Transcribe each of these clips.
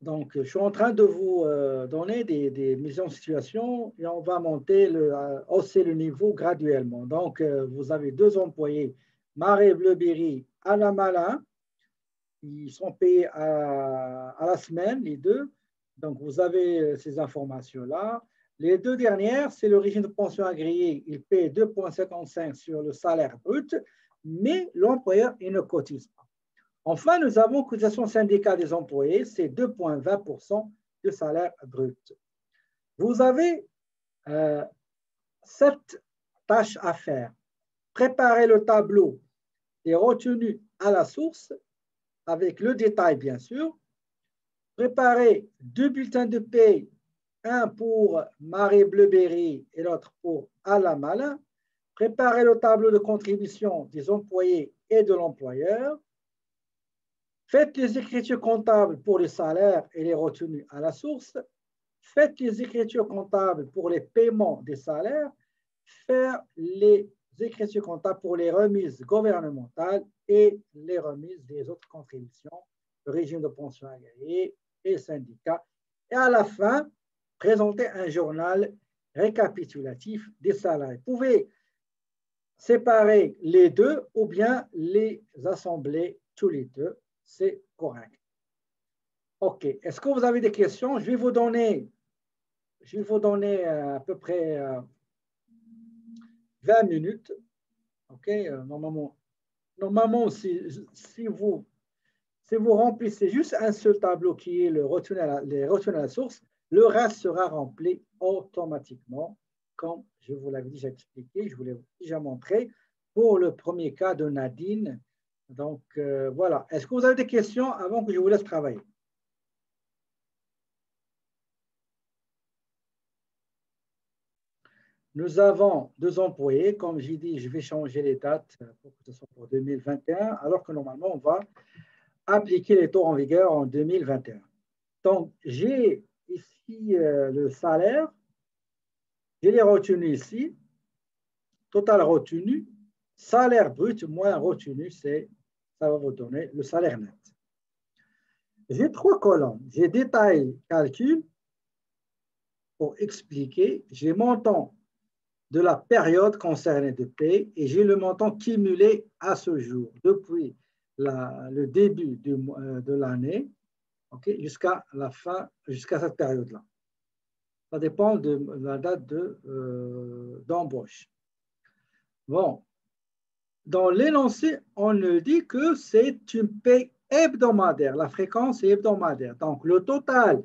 Donc, je suis en train de vous donner des mises en situation et on va hausser le niveau graduellement. Donc, vous avez deux employés, Marais Bleuberry, Alain Malin. Ils sont payés à la semaine, les deux. Donc, vous avez ces informations-là. Les deux dernières, c'est le régime de pension agréé. Il paie 2,55 sur le salaire brut, mais l'employeur, il ne cotise pas. Enfin, nous avons cotisation syndicale des employés, c'est 2,20% du salaire brut. Vous avez 7 tâches à faire. Préparer le tableau des retenues à la source, avec le détail, bien sûr. Préparer 2 bulletins de paie, un pour Marie Bleuberry et l'autre pour Alain Malin. Préparer le tableau de contribution des employés et de l'employeur. Faites les écritures comptables pour les salaires et les retenues à la source. Faites les écritures comptables pour les paiements des salaires. Faire les écritures comptables pour les remises gouvernementales et les remises des autres contributions, le régime de pension agréé et syndicats. Et à la fin, présenter un journal récapitulatif des salaires. Vous pouvez séparer les deux ou bien les assembler tous les deux. C'est correct. OK. Est-ce que vous avez des questions? Je vais vous donner à peu près 20 minutes. OK. Normalement si vous remplissez juste un seul tableau qui est les retenues à la source, le reste sera rempli automatiquement, comme je vous l'avais déjà expliqué, je vous l'ai déjà montré pour le premier cas de Nadine. Donc, voilà. Est-ce que vous avez des questions avant que je vous laisse travailler? Nous avons deux employés. Comme j'ai dit, je vais changer les dates pour que ce soit pour 2021, alors que normalement, on va appliquer les taux en vigueur en 2021. Donc, j'ai ici le salaire. J'ai les retenues ici. Total retenu. Salaire brut moins retenu, ça va vous donner le salaire net. J'ai trois colonnes. J'ai détail, calcul, pour expliquer. J'ai montant de la période concernée de paie et j'ai le montant cumulé à ce jour, depuis le début de l'année, okay, jusqu'à la fin, jusqu'à cette période-là. Ça dépend de la date d'embauche. Bon, dans l'énoncé, on nous dit que c'est une paie hebdomadaire. La fréquence est hebdomadaire. Donc, le total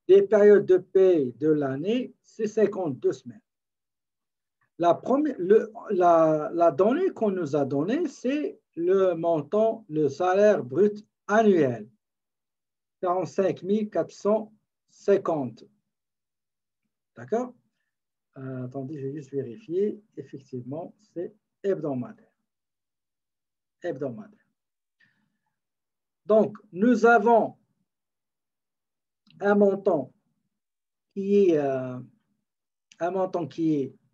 des périodes de paie de l'année, c'est 52 semaines. La donnée qu'on nous a donnée, c'est le montant, le salaire brut annuel, 45 450. D'accord? Attendez, je vais juste vérifier. Effectivement, c'est hebdomadaire. Hebdomadaire. Donc, nous avons un montant qui est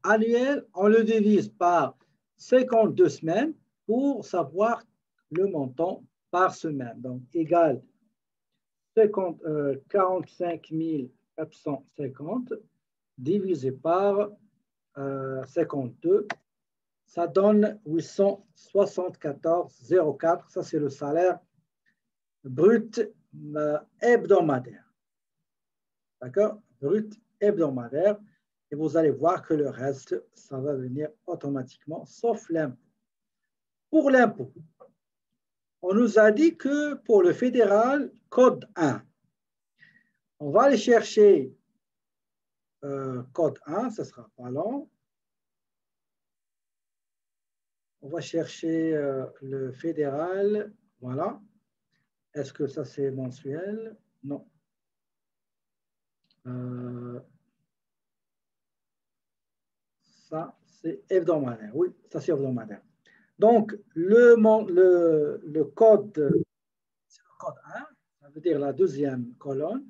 annuel. On le divise par 52 semaines pour savoir le montant par semaine. Donc, égal 45 450 divisé par 52, ça donne 874,04. Ça, c'est le salaire brut hebdomadaire. D'accord? Brut hebdomadaire. Et vous allez voir que le reste, ça va venir automatiquement, sauf l'impôt. Pour l'impôt, on nous a dit que pour le fédéral, code 1, on va aller chercher code 1, ce ne sera pas long. On va chercher le fédéral, voilà. Est-ce que ça c'est mensuel? Non. Ça c'est hebdomadaire, oui, ça c'est hebdomadaire. Donc, le code, c'est le code 1, ça veut dire la deuxième colonne,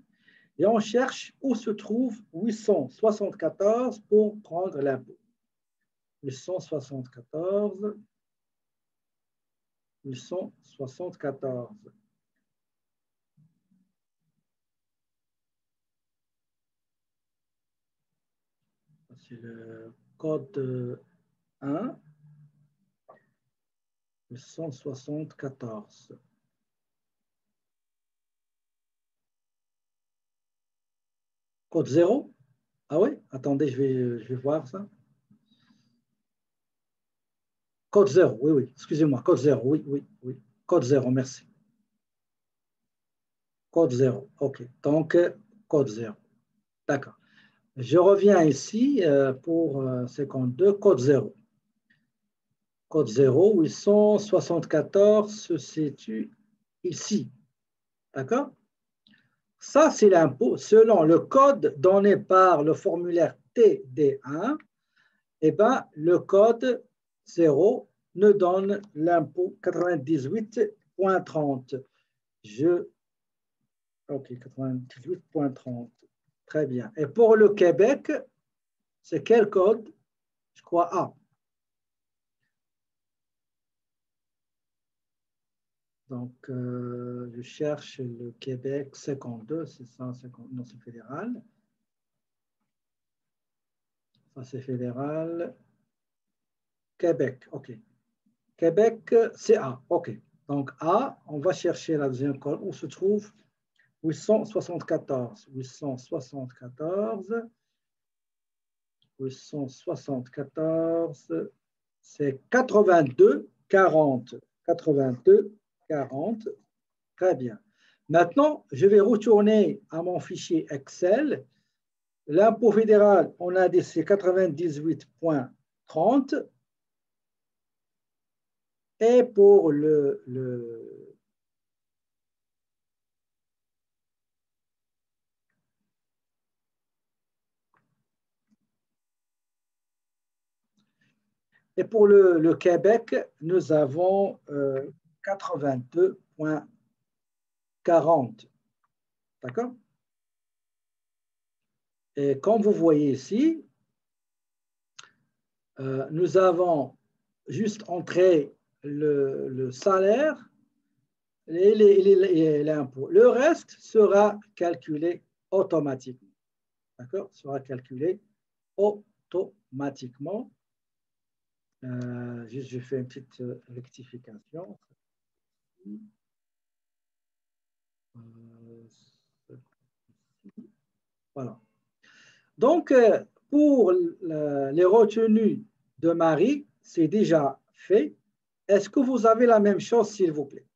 et on cherche où se trouve 874 pour prendre l'impôt. 874. c'est le code 1, 174. Code 0? Ah oui? Attendez, je vais voir ça. Code 0, oui, oui. Excusez-moi, code 0, oui, oui, oui. Code 0, merci. Code 0, OK. Donc, code 0. D'accord. Je reviens ici pour 52, code 0. Code 0, 874 se situe ici. D'accord? Ça, c'est l'impôt selon le code donné par le formulaire TD1. Eh bien, le code 0 nous donne l'impôt 98.30. OK, 98.30. Très bien. Et pour le Québec, c'est quel code? Je crois A. Donc, je cherche le Québec 52, c'est ça, non, c'est fédéral. Ça, c'est fédéral. Québec, OK. Québec, c'est A, OK. Donc, A, on va chercher la deuxième colonne où se trouve 874. 874. 874, c'est 82, 40. 82, 40. Très bien. Maintenant, je vais retourner à mon fichier Excel. L'impôt fédéral, on a dit c'est 98.30. Et pour le Québec, nous avons 82.40. D'accord? Et comme vous voyez ici, nous avons juste entré le salaire et l'impôt. Le reste sera calculé automatiquement. D'accord? Sera calculé automatiquement. Juste, je fais une petite rectification. Voilà. Donc, pour les retenues de Marie, c'est déjà fait. Est-ce que vous avez la même chose, s'il vous plaît?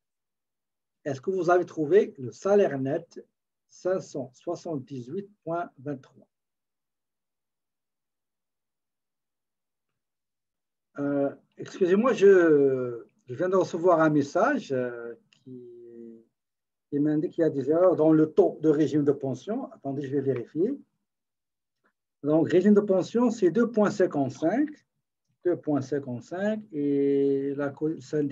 Est-ce que vous avez trouvé le salaire net 578,23? Excusez-moi, je viens de recevoir un message qui m'indique qu'il y a des erreurs dans le taux de régime de pension. Attendez, je vais vérifier. Donc, régime de pension, c'est 2,55. 2,55 et la cotisation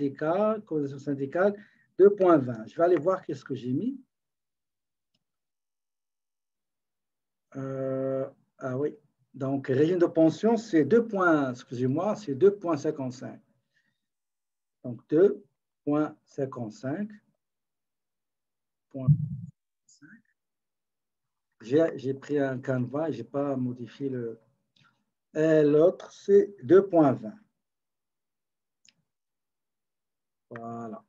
syndicale 2,20. Je vais aller voir qu'est-ce que j'ai mis. Ah oui. Donc, régime de pension, c'est 2, excusez-moi, c'est 2,55. Donc, 2,55. J'ai pris un canevas et je n'ai pas modifié le... Et l'autre, c'est 2,20. Voilà.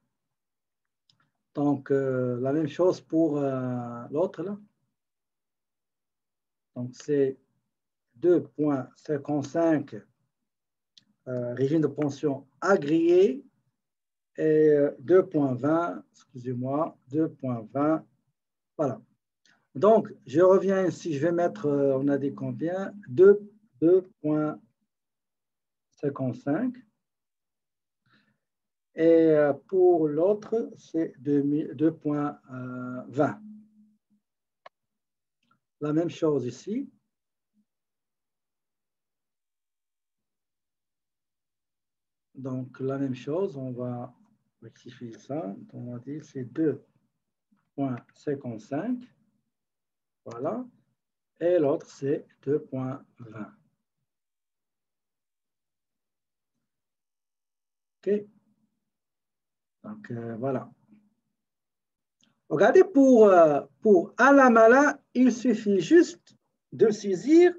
Donc, la même chose pour l'autre, là. Donc, c'est 2,55 régime de pension agréé et 2,20, excusez-moi, 2,20. Voilà. Donc, je reviens ici, je vais mettre, on a dit combien? 2,55. Et pour l'autre, c'est 2,20. La même chose ici. Donc, la même chose, on va rectifier ça. On va dire c'est 2,55. Voilà. Et l'autre, c'est 2,20. OK. Donc, voilà. Regardez, pour Alamala, il suffit juste de saisir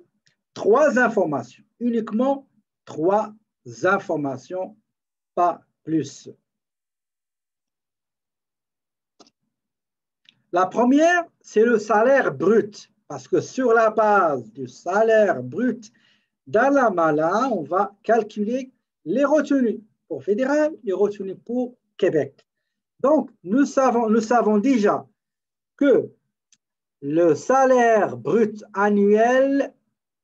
3 informations, uniquement 3 informations, pas plus. La première, c'est le salaire brut, parce que sur la base du salaire brut d'Alamala, on va calculer les retenues pour fédéral, les retenues pour Québec. Donc, nous savons déjà que le salaire brut annuel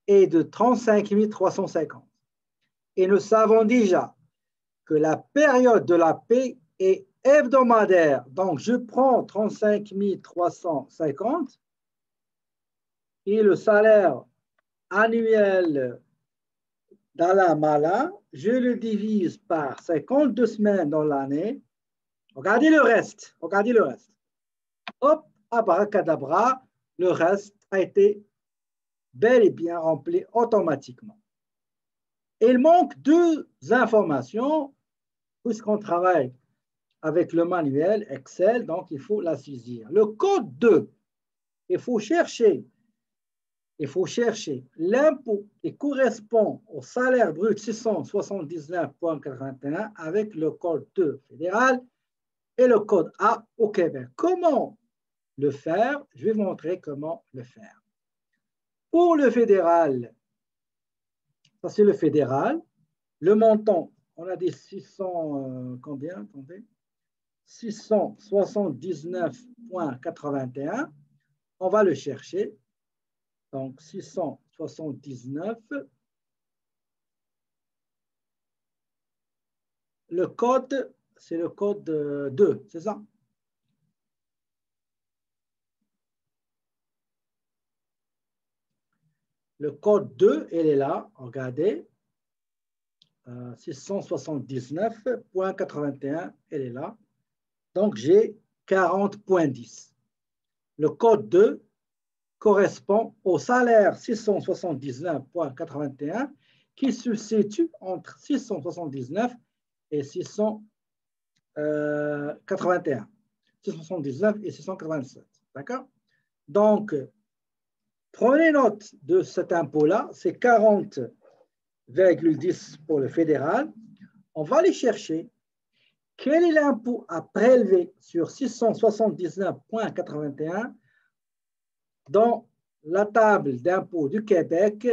est de 35 350. Et nous savons déjà que la période de la paie est hebdomadaire. Donc, je prends 35 350 et le salaire annuel d'Alamala, je le divise par 52 semaines dans l'année. Regardez le reste. Regardez le reste. Hop, abracadabra, le reste a été bel et bien rempli automatiquement. Il manque 2 informations, puisqu'on travaille avec le manuel Excel, donc il faut la saisir. Le code 2, il faut chercher l'impôt qui correspond au salaire brut 679,81 avec le code 2 fédéral et le code A au Québec. Comment le faire? Je vais vous montrer comment le faire. Pour le fédéral, ça c'est le fédéral, le montant, on a des 600, combien? Attendez. 679,81. On va le chercher. Donc, 679. Le code, c'est le code 2, c'est ça? Le code 2, il est là, regardez. 679,81, elle est là. Donc, j'ai 40,10. Le code 2 correspond au salaire 679,81 qui se situe entre 679 et 681. 679 et 687. D'accord? Donc, prenez note de cet impôt-là, c'est 40,10 pour le fédéral. On va aller chercher quel est l'impôt à prélever sur 679,81 dans la table d'impôt du Québec,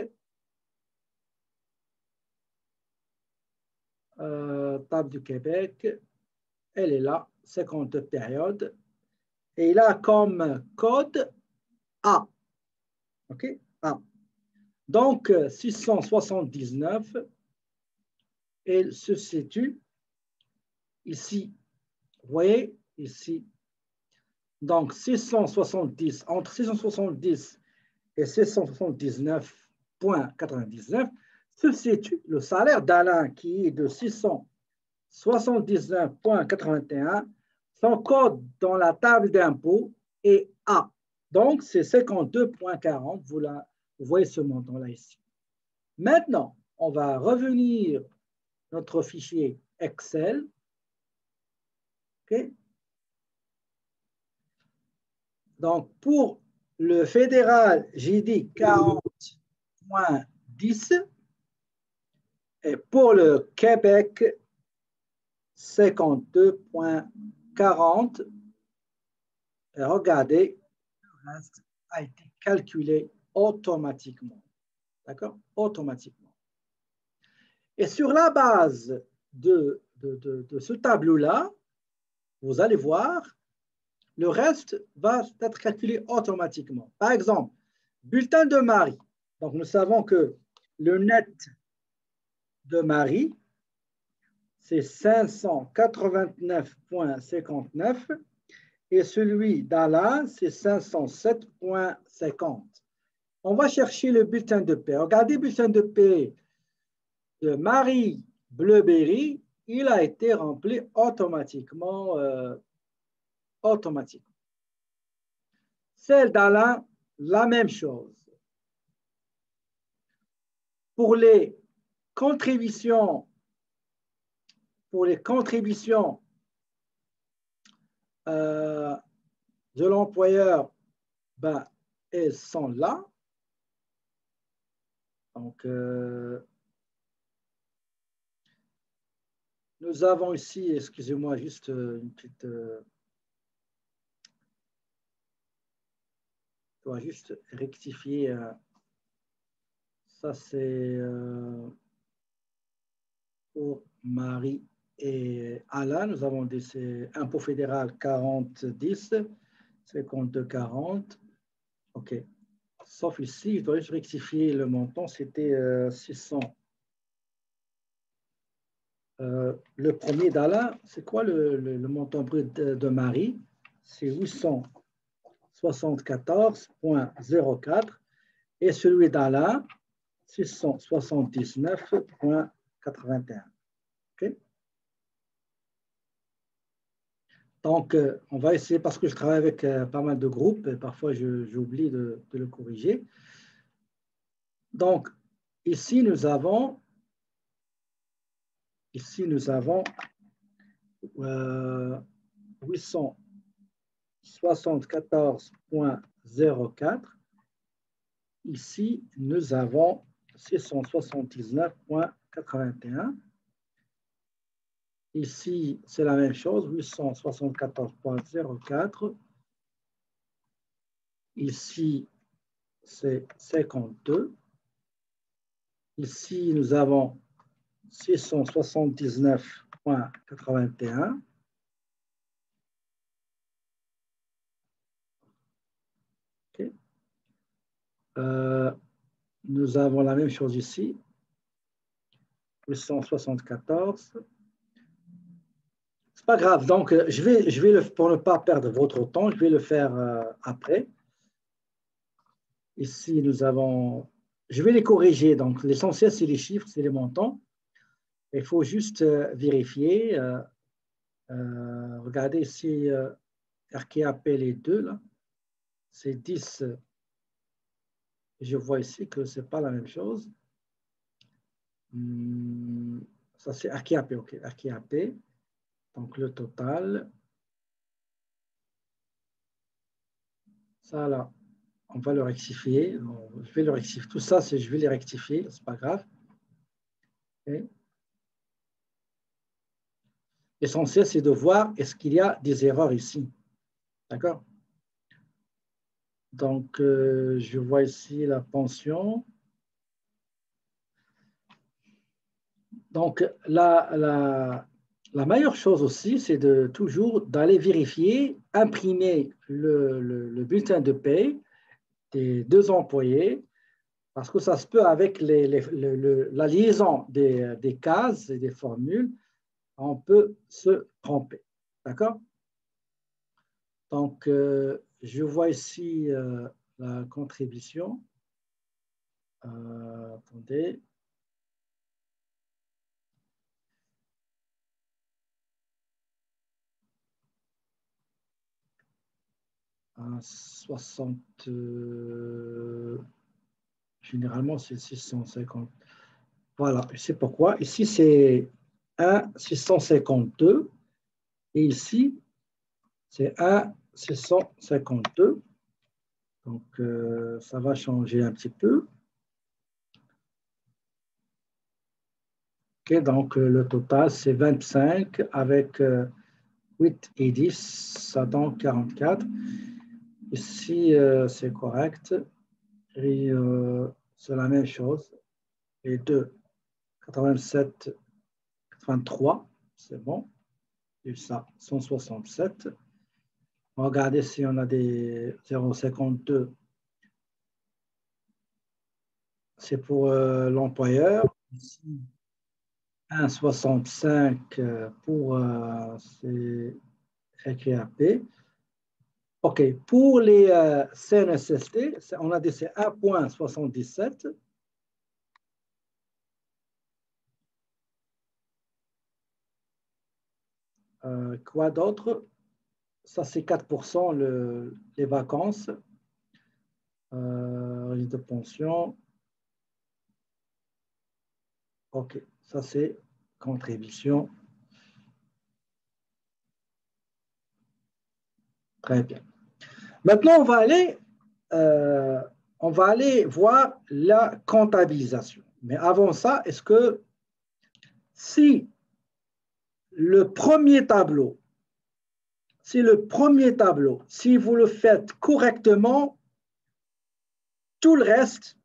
table du Québec, elle est là, 50 périodes, et il a comme code A. OK? A. Donc, 679, elle se situe ici. Vous voyez, ici. Donc, 670, entre 670 et 679,99 se situe le salaire d'Alain qui est de 679,81. Son code dans la table d'impôt est A. Donc, c'est 52,40. Vous voyez ce montant-là ici. Maintenant, on va revenir à notre fichier Excel. OK? Donc, pour le fédéral, j'ai dit 40,10 et pour le Québec, 52,40. Et regardez, le reste a été calculé automatiquement. D'accord? Automatiquement. Et sur la base de ce tableau-là, vous allez voir, le reste va être calculé automatiquement. Par exemple, bulletin de Marie. Donc, nous savons que le net de Marie, c'est 589,59 et celui d'Alain, c'est 507,50. On va chercher le bulletin de paie. Regardez le bulletin de paie de Marie Bleuberry, il a été rempli automatiquement. Celle d'Alain, la même chose. Pour les contributions de l'employeur, ben, elles sont là. Donc, nous avons ici, excusez-moi, juste une petite... je dois juste rectifier. Ça, c'est pour Marie et Alain. Nous avons des impôts fédéral 40-10, 52-40. OK. Sauf ici, je dois juste rectifier le montant, c'était 600. Le premier d'Alain, c'est quoi le montant brut de Marie? C'est 874,04 et celui d'Alain, 679,81. Okay? Donc, on va essayer, parce que je travaille avec pas mal de groupes, et parfois j'oublie de le corriger. Donc, ici, nous avons 874,04. Ici, nous avons 679,81. Ici, c'est la même chose, 874,04. Ici, c'est 52. Ici, nous avons 679,81. Okay. Nous avons la même chose ici, 874. C'est pas grave, donc je vais pour ne pas perdre votre temps, je vais le faire après. Ici, nous avons, je vais les corriger, donc l'essentiel, c'est les chiffres, c'est les montants. Il faut juste vérifier. Regardez ici, RKAP, les deux, là, c'est 10. Je vois ici que ce n'est pas la même chose. Ça, c'est RKAP, OK, RKAP. Donc, le total. Ça, là, on va le rectifier. Je vais le rectifier. Tout ça, je vais les rectifier, ce n'est pas grave. Okay. L'essentiel, c'est de voir est-ce qu'il y a des erreurs ici. D'accord? Donc, je vois ici la pension. Donc, la meilleure chose aussi, c'est de toujours d'aller vérifier, imprimer le bulletin de paie des deux employés, parce que ça se peut avec la liaison des cases et des formules, on peut se tromper. D'accord? Donc, je vois ici la contribution. Attendez. À 60, généralement, c'est 650. Voilà, c'est pourquoi. Ici, c'est 1,652 et ici, c'est 1,652. Donc, ça va changer un petit peu. Okay, donc, le total, c'est 25 avec 8 et 10, ça donne 44. Ici, c'est correct. Et c'est la même chose. Les deux, 87, 83, c'est bon. Et ça, 167. On va regarder si on a des 0,52. C'est pour l'employeur. 1,65 pour RQAP. OK. Pour les CNSST, on a des 1,77. Quoi d'autre? Ça, c'est 4%, les vacances. De pension. OK. Ça, c'est contribution. Très bien. Maintenant, on va aller on va aller voir la comptabilisation. Mais avant ça, est-ce que si le premier tableau, si vous le faites correctement, tout le reste,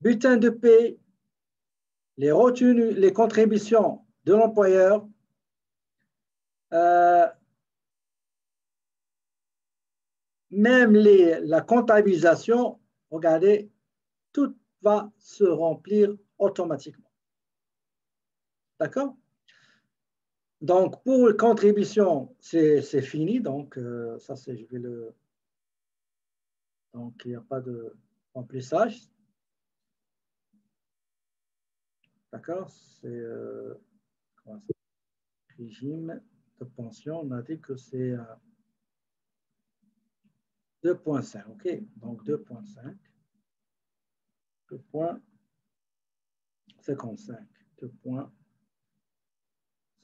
bulletin de paie, les retenues, les contributions de l'employeur, même la comptabilisation, regardez, tout va se remplir automatiquement. D'accord? Donc, pour les contributions, c'est fini. Donc, ça, c'est, je vais le... Donc, il n'y a pas de remplissage. D'accord? C'est régime de pension. On a dit que c'est 2.5. OK? Donc, 2.5. 2.55.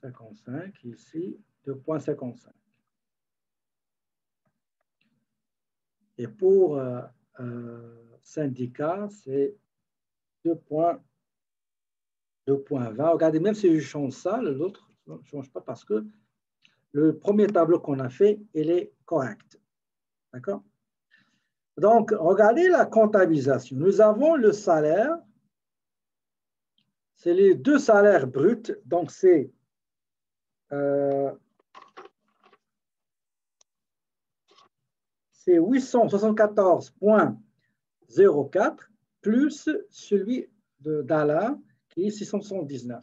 2.55. Ici, 2.55. Et pour syndicat, c'est 2.20. Regardez, même si je change ça, l'autre ne change pas parce que le premier tableau qu'on a fait, il est correct. D'accord? Donc, regardez la comptabilisation. Nous avons le salaire. C'est les deux salaires bruts. Donc, c'est 874,04 plus celui d'Alain qui est 679.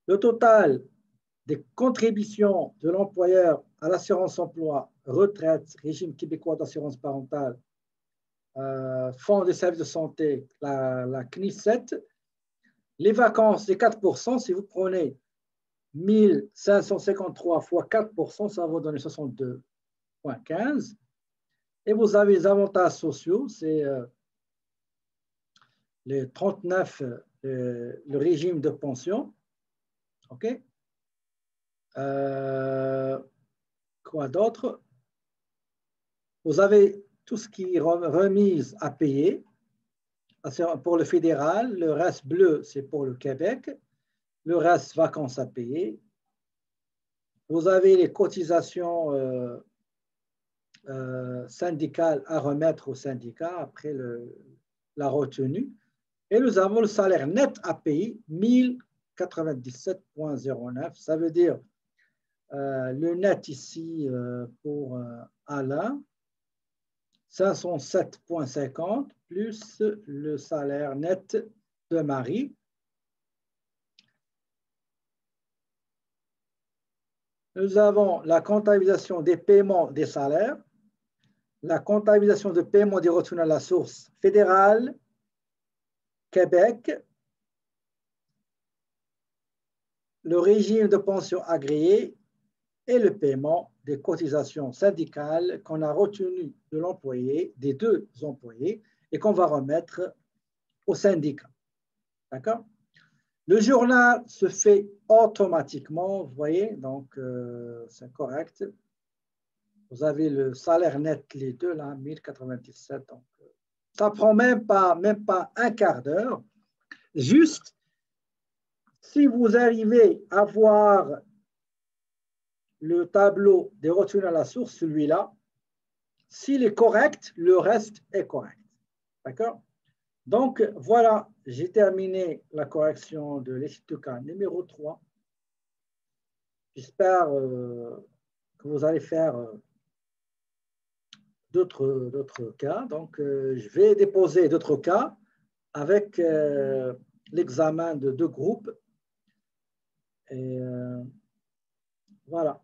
Le total des contributions de l'employeur à l'assurance emploi, retraite, régime québécois d'assurance parentale, fonds de services de santé, la CNIS7, les vacances, c'est 4%. Si vous prenez 1553 fois 4%, ça va vous donner 62,15. Et vous avez les avantages sociaux, c'est les 39, le régime de pension. OK? Quoi d'autre? Vous avez tout ce qui est remise à payer pour le fédéral. Le reste bleu, c'est pour le Québec. Le reste vacances à payer. Vous avez les cotisations syndicales à remettre au syndicat après la retenue. Et nous avons le salaire net à payer, 1097,09. Ça veut dire le net ici pour Alain, 507,50 plus le salaire net de Marie. Nous avons la comptabilisation des paiements des salaires, la comptabilisation de paiement des retenues à la source fédérale, Québec, le régime de pension agréé et le paiement des cotisations syndicales qu'on a retenues de l'employé, des deux employés, et qu'on va remettre au syndicat. D'accord? Le journal se fait automatiquement, vous voyez, donc c'est correct. Vous avez le salaire net, les deux, là, 1097. Donc, ça ne prend même pas un quart d'heure. Juste, si vous arrivez à voir le tableau des retenues à la source, celui-là, s'il est correct, le reste est correct. D'accord? Donc, voilà, j'ai terminé la correction de l'étude de cas numéro 3. J'espère que vous allez faire d'autres cas. Donc, je vais déposer d'autres cas avec l'examen de deux groupes. Et voilà.